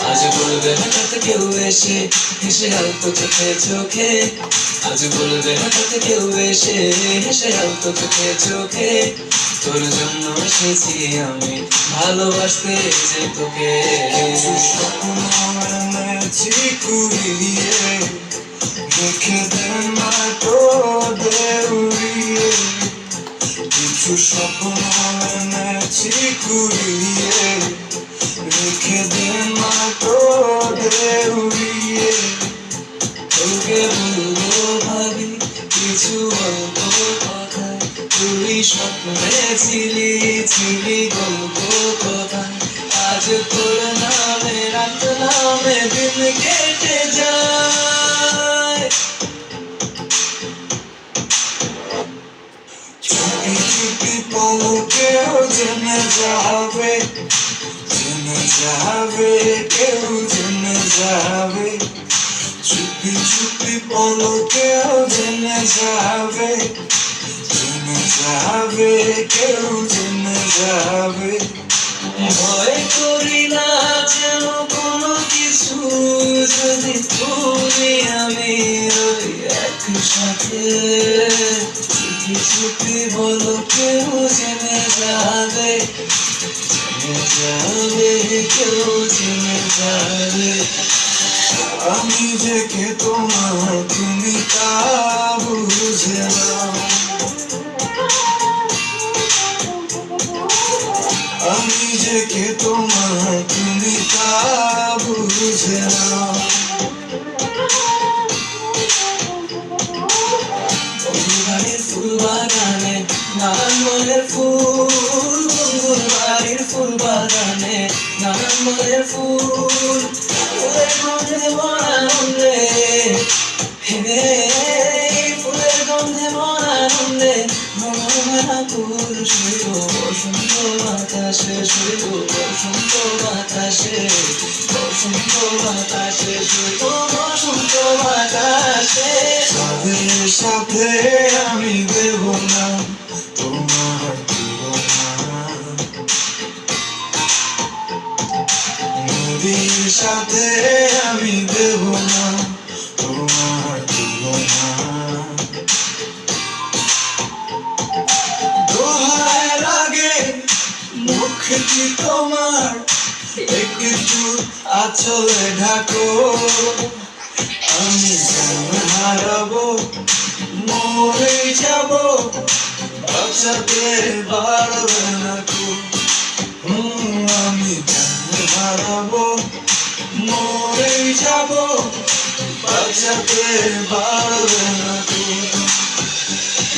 আজ বলবে হঠাৎ কেউ এসে হেসে আলতো চোখে চোখে, আজ বলবে হঠাৎ কেউ এসে হেসে আলতো চোখে চোখে, তোর জন্য এসেছি আমি ভালোবাসতে যে তোকে। স্বপ্ন এনেছি কুড়িয়ে, রেখে দে মাটো দে উড়িয়ে। কিছু স্বপ্ন এনেছি কুড়িয়ে, রেখে দে মাটো দে উড়িয়ে। তোকে বলবো ভাবি কিছু অল্প কথা, তুই স্বপ্নে ছিলি ছিলি গল্প কথা, আজ তোর নামে রাত নামে দিন কেটে যায়। চুপি চুপি পলকেও জেনে যাবে, জেনে যাবে, কেউ জেনে যাবে। চুপি চুপি পলকেও জেনে যাবে, জেনে যাবে, কেউ জেনে যাবে। ভয় করি না যেন কোনো কিছু, যদি তুমি আমি রই একসাথে। চুপি চুপি বলো কেউ জেনে যাবে, জেনে যাবে, কেউ জেনে যাবে। আমি যে কে তোমার তুমি তা বুঝে নাও, আমি যে কে তোমার তুমি তা বুঝে নাও। বন্ধুর বাড়ির ফুল বাগানে নানান মনের ফুল, বন্ধুর বাড়ির ফুল বাগানে নানান মনের ফুল, ফুলের গন্ধে মন আনন্দে, হে ফুলের গন্ধে মন আনন্দে ভ্রমণা ফুল শুইল বসন্ত বাতাসে, শুইল বসন্ত বাতাসে, বসন্ত বাতাসে, শুইল বসন্ত বাতাসে। তাদের সাথে আমি দেব না তোমার তুলনা, নদীর সাথে আমি দেব না তোমার তুলনা। দোহায় লাগে মুখটি তোমার, একটু আঁচলে ঢাকো। আমি জান হারাবো, মরে যাবো, বাঁচাতে পারবে না কো। আমি জান হারাবো, মরে যাবো, বাঁচাতে পারবে না।